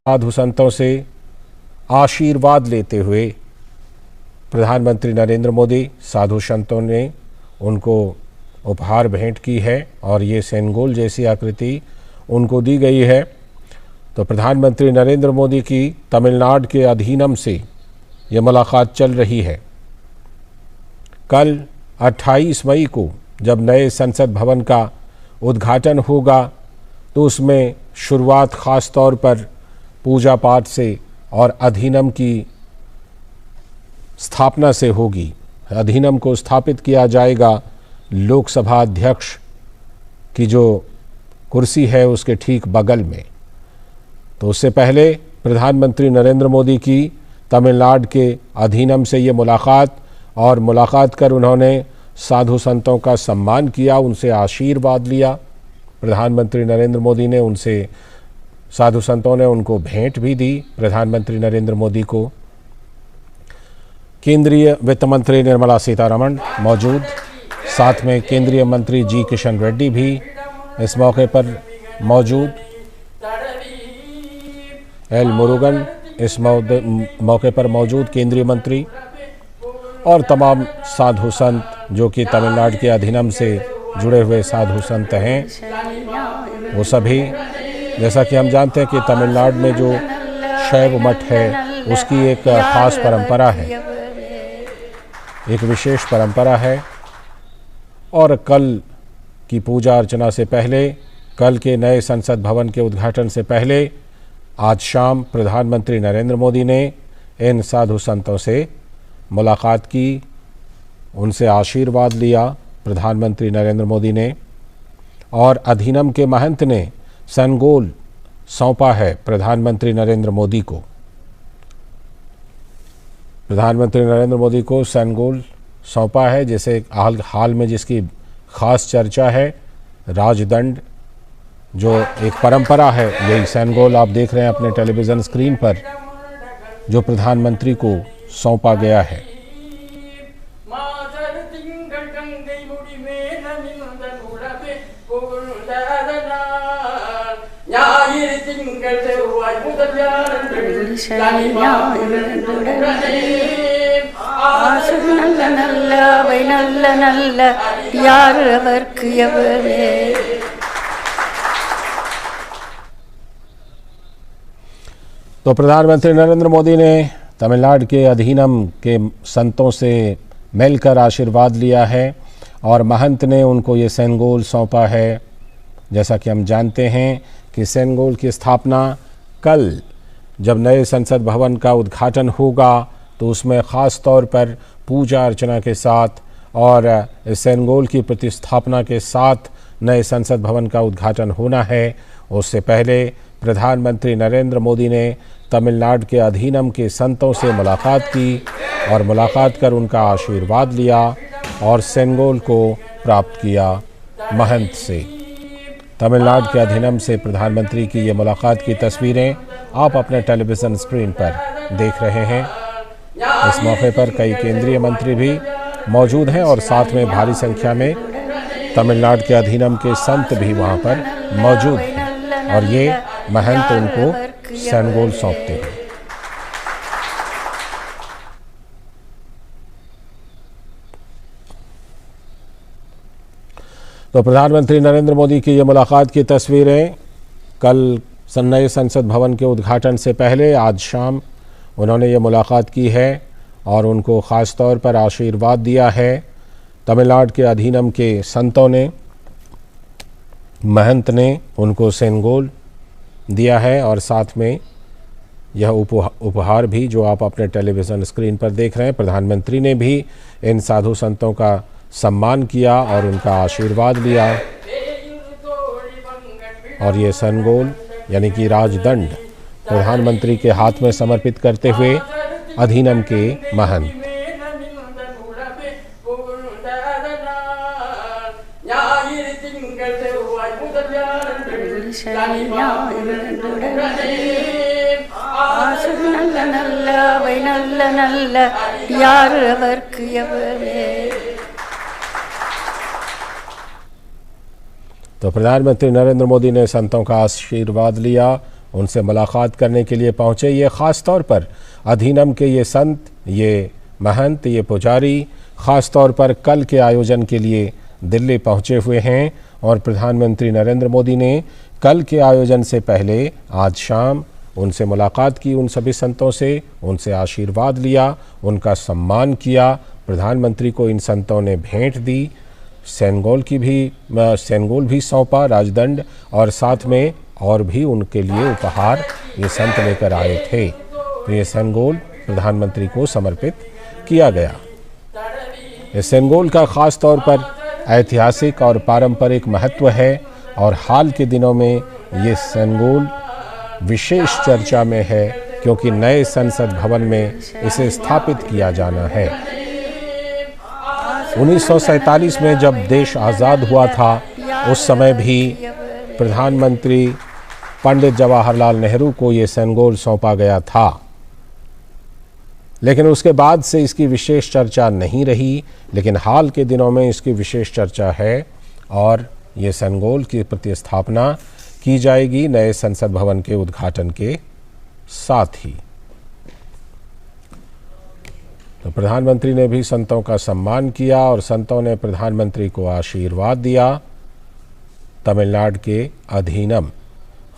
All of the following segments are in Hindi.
साधु संतों से आशीर्वाद लेते हुए प्रधानमंत्री नरेंद्र मोदी, साधु संतों ने उनको उपहार भेंट की है और ये सेनगोल जैसी आकृति उनको दी गई है। तो प्रधानमंत्री नरेंद्र मोदी की तमिलनाडु के अधीनम से ये मुलाकात चल रही है। कल 28 मई को जब नए संसद भवन का उद्घाटन होगा तो उसमें शुरुआत ख़ास तौर पर पूजा पाठ से और अधिनियम की स्थापना से होगी। अधिनियम को स्थापित किया जाएगा लोकसभा अध्यक्ष की जो कुर्सी है उसके ठीक बगल में। तो उससे पहले प्रधानमंत्री नरेंद्र मोदी की तमिलनाडु के अधिनियम से ये मुलाकात कर उन्होंने साधु संतों का सम्मान किया, उनसे आशीर्वाद लिया। प्रधानमंत्री नरेंद्र मोदी ने उनसे साधु संतों ने उनको भेंट भी दी। प्रधानमंत्री नरेंद्र मोदी को केंद्रीय वित्त मंत्री निर्मला सीतारमण मौजूद, साथ में केंद्रीय मंत्री जी किशन रेड्डी भी इस मौके पर मौजूद, एल मुरुगन इस मौके पर मौजूद केंद्रीय मंत्री और तमाम साधु संत जो कि तमिलनाडु के अधिनियम से जुड़े हुए साधु संत हैं। वो सभी, जैसा कि हम जानते हैं कि तमिलनाडु में जो शैव मठ है उसकी एक खास परंपरा है, एक विशेष परंपरा है। और कल की पूजा अर्चना से पहले, कल के नए संसद भवन के उद्घाटन से पहले आज शाम प्रधानमंत्री नरेंद्र मोदी ने इन साधु संतों से मुलाकात की, उनसे आशीर्वाद लिया प्रधानमंत्री नरेंद्र मोदी ने। और अधिनियम के महंत ने सेनगोल सौंपा है प्रधानमंत्री नरेंद्र मोदी को। प्रधानमंत्री नरेंद्र मोदी को सेनगोल सौंपा है, जैसे हाल में जिसकी खास चर्चा है, राजदंड जो एक परंपरा है, यही सेनगोल आप देख रहे हैं अपने टेलीविज़न स्क्रीन पर, जो प्रधानमंत्री को सौंपा गया है। तो प्रधानमंत्री नरेंद्र मोदी ने तमिलनाडु के अधिनियम के संतों से मिलकर आशीर्वाद लिया है और महंत ने उनको ये सेनगोल सौंपा है। जैसा कि हम जानते हैं कि सेनगोल की स्थापना कल जब नए संसद भवन का उद्घाटन होगा तो उसमें ख़ास तौर पर पूजा अर्चना के साथ और सेनगोल की प्रतिस्थापना के साथ नए संसद भवन का उद्घाटन होना है। उससे पहले प्रधानमंत्री नरेंद्र मोदी ने तमिलनाडु के अधिनियम के संतों से मुलाकात की और मुलाकात कर उनका आशीर्वाद लिया और सेनगोल को प्राप्त किया महंत से। तमिलनाडु के अधिनियम से प्रधानमंत्री की ये मुलाकात की तस्वीरें आप अपने टेलीविज़न स्क्रीन पर देख रहे हैं। इस मौके पर कई केंद्रीय मंत्री भी मौजूद हैं और साथ में भारी संख्या में तमिलनाडु के अधिनियम के संत भी वहाँ पर मौजूद हैं और ये महंत उनको सेनगोल सौंपते हैं। तो प्रधानमंत्री नरेंद्र मोदी की ये मुलाकात की तस्वीरें कल नए संसद भवन के उद्घाटन से पहले आज शाम उन्होंने ये मुलाकात की है और उनको ख़ास तौर पर आशीर्वाद दिया है। तमिलनाडु के अधिनियम के संतों ने, महंत ने उनको सेनगोल दिया है और साथ में यह उपहार भी जो आप अपने टेलीविज़न स्क्रीन पर देख रहे हैं। प्रधानमंत्री ने भी इन साधु संतों का सम्मान किया और उनका आशीर्वाद लिया और ये सेनगोल यानी कि राजदंड प्रधानमंत्री के हाथ में समर्पित करते हुए अधिनियम के महंत। तो प्रधानमंत्री नरेंद्र मोदी ने संतों का आशीर्वाद लिया उनसे मुलाकात करने के लिए पहुँचे। ये ख़ास तौर पर अधीनम के ये संत, ये महंत, ये पुजारी ख़ास तौर पर कल के आयोजन के लिए दिल्ली पहुँचे हुए हैं और प्रधानमंत्री नरेंद्र मोदी ने कल के आयोजन से पहले आज शाम उनसे मुलाकात की, उन सभी संतों से, उनसे आशीर्वाद लिया, उनका सम्मान किया। प्रधानमंत्री को इन संतों ने भेंट दी, सेनगोल भी सौंपा, राजदंड, और साथ में और भी उनके लिए उपहार ये संत लेकर आए थे। तो ये सेनगोल प्रधानमंत्री को समर्पित किया गया। इस सेनगोल का ख़ास तौर पर ऐतिहासिक और पारंपरिक महत्व है और हाल के दिनों में ये सेनगोल विशेष चर्चा में है क्योंकि नए संसद भवन में इसे स्थापित किया जाना है। 1947 में जब देश आज़ाद हुआ था उस समय भी प्रधानमंत्री पंडित जवाहरलाल नेहरू को ये सेनगोल सौंपा गया था, लेकिन उसके बाद से इसकी विशेष चर्चा नहीं रही। लेकिन हाल के दिनों में इसकी विशेष चर्चा है और ये सेनगोल की प्रतिस्थापना की जाएगी नए संसद भवन के उद्घाटन के साथ ही। तो प्रधानमंत्री ने भी संतों का सम्मान किया और संतों ने प्रधानमंत्री को आशीर्वाद दिया। तमिलनाडु के अधीनम,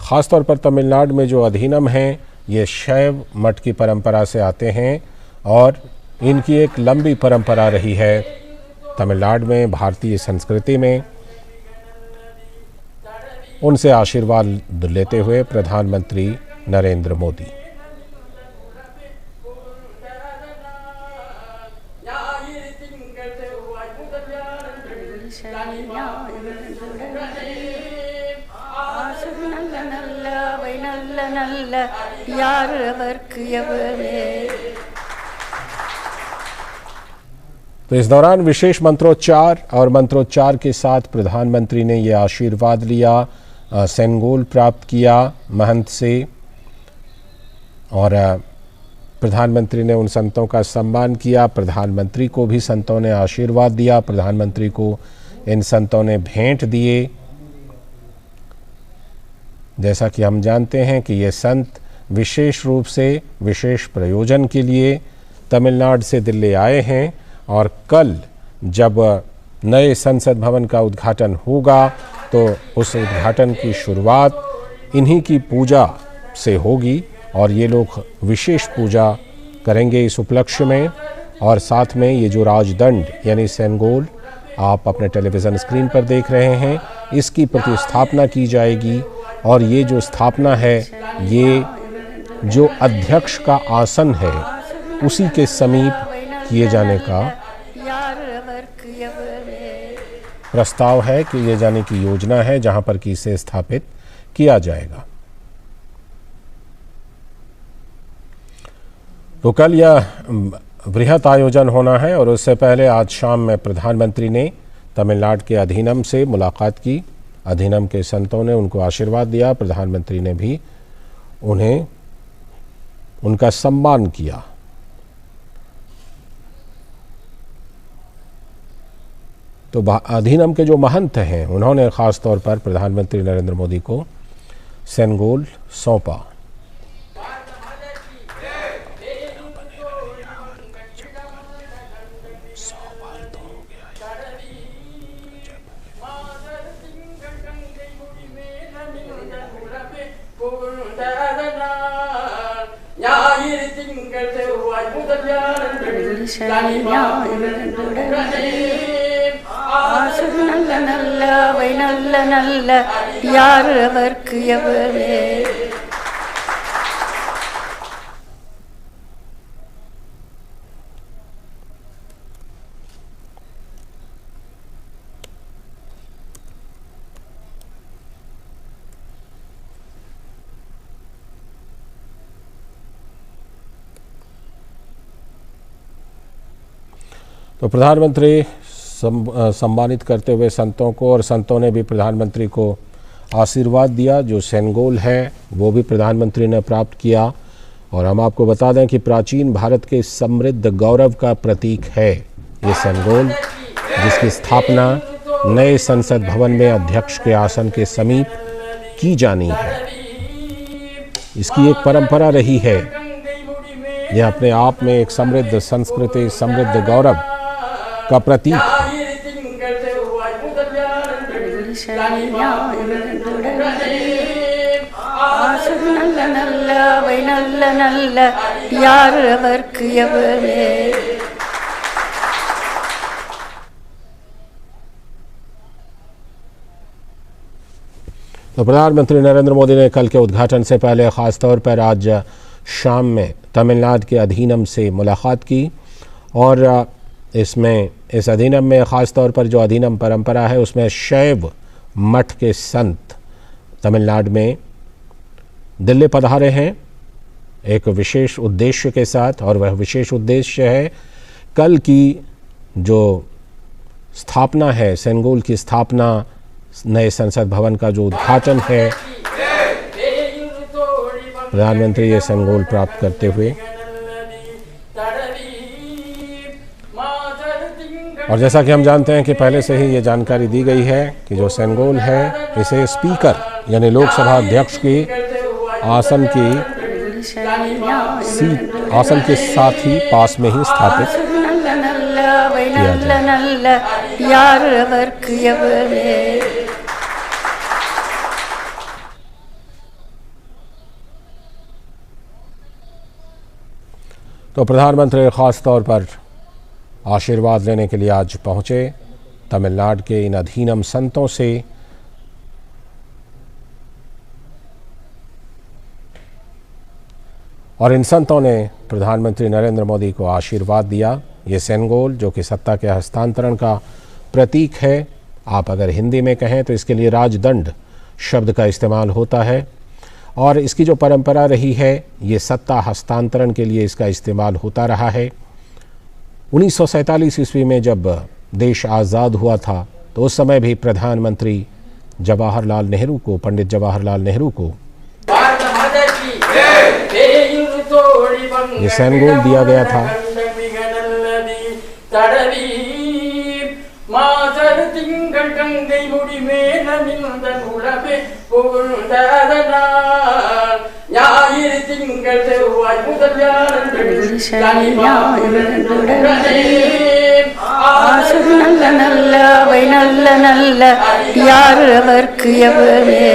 ख़ासतौर पर तमिलनाडु में जो अधीनम हैं, ये शैव मठ की परंपरा से आते हैं और इनकी एक लंबी परंपरा रही है तमिलनाडु में, भारतीय संस्कृति में। उनसे आशीर्वाद लेते हुए प्रधानमंत्री नरेंद्र मोदी। तो इस दौरान विशेष मंत्रोच्चार और मंत्रोच्चार के साथ प्रधानमंत्री ने ये आशीर्वाद लिया, सेनगोल प्राप्त किया महंत से और प्रधानमंत्री ने उन संतों का सम्मान किया। प्रधानमंत्री को भी संतों ने आशीर्वाद दिया, प्रधानमंत्री को इन संतों ने भेंट दिए। जैसा कि हम जानते हैं कि ये संत विशेष रूप से विशेष प्रयोजन के लिए तमिलनाडु से दिल्ली आए हैं और कल जब नए संसद भवन का उद्घाटन होगा तो उस उद्घाटन की शुरुआत इन्हीं की पूजा से होगी और ये लोग विशेष पूजा करेंगे इस उपलक्ष्य में। और साथ में ये जो राजदंड यानी सेनगोल आप अपने टेलीविज़न स्क्रीन पर देख रहे हैं, इसकी प्रतिस्थापना की जाएगी और ये जो स्थापना है, ये जो अध्यक्ष का आसन है उसी के समीप किए जाने का प्रस्ताव है, किए जाने की योजना है, जहां पर कि इसे स्थापित किया जाएगा। तो कल यह बृहत आयोजन होना है और उससे पहले आज शाम में प्रधानमंत्री ने तमिलनाडु के अधीनम से मुलाकात की। अधीनम के संतों ने उनको आशीर्वाद दिया, प्रधानमंत्री ने भी उन्हें उनका सम्मान किया। तो अधीनम के जो महंत हैं उन्होंने ख़ास तौर पर प्रधानमंत्री नरेंद्र मोदी को सेनगोल सौंपा। यार वर्क यवरे तो प्रधानमंत्री सम्मानित करते हुए संतों को और संतों ने भी प्रधानमंत्री को आशीर्वाद दिया। जो सेनगोल है वो भी प्रधानमंत्री ने प्राप्त किया और हम आपको बता दें कि प्राचीन भारत के समृद्ध गौरव का प्रतीक है ये सेनगोल, जिसकी स्थापना नए संसद भवन में अध्यक्ष के आसन के समीप की जानी है। इसकी एक परंपरा रही है। यह अपने आप में एक समृद्ध संस्कृति, समृद्ध गौरव का प्रतीक है। நல்ல நல்ல அவை நல்ல நல்ல யார் அவர்க்கு எவரே। तो प्रधानमंत्री नरेंद्र मोदी ने कल के उद्घाटन से पहले ख़ास तौर पर आज शाम में तमिलनाडु के अधीनम से मुलाकात की और इस अधीनम में ख़ास तौर पर जो अधीनम परंपरा है उसमें शैव मठ के संत तमिलनाडु में दिल्ली पधारे हैं एक विशेष उद्देश्य के साथ, और वह विशेष उद्देश्य है कल की जो स्थापना है, सेनगोल की स्थापना, नए संसद भवन का जो उद्घाटन है। प्रधानमंत्री ये सेनगोल प्राप्त करते हुए, और जैसा कि हम जानते हैं कि पहले से ही ये जानकारी दी गई है कि जो सेनगोल है इसे स्पीकर यानी लोकसभा अध्यक्ष की आसन के साथ ही पास में ही स्थापित किया जाए। तो प्रधानमंत्री खास तौर पर आशीर्वाद लेने के लिए आज पहुंचे तमिलनाडु के इन अधीनम संतों से। और इन संतों ने प्रधानमंत्री नरेंद्र मोदी को आशीर्वाद दिया। ये सेनगोल जो कि सत्ता के हस्तांतरण का प्रतीक है, आप अगर हिंदी में कहें तो इसके लिए राजदंड शब्द का इस्तेमाल होता है, और इसकी जो परंपरा रही है ये सत्ता हस्तांतरण के लिए इसका इस्तेमाल होता रहा है। 1947 ईस्वी में जब देश आज़ाद हुआ था तो उस समय भी प्रधानमंत्री जवाहरलाल नेहरू को, पंडित जवाहरलाल नेहरू को ये सेनगोल दिया गया था। நல்ல நல்ல அவை நல்ல நல்ல யார் அவர்க்கு எவரே।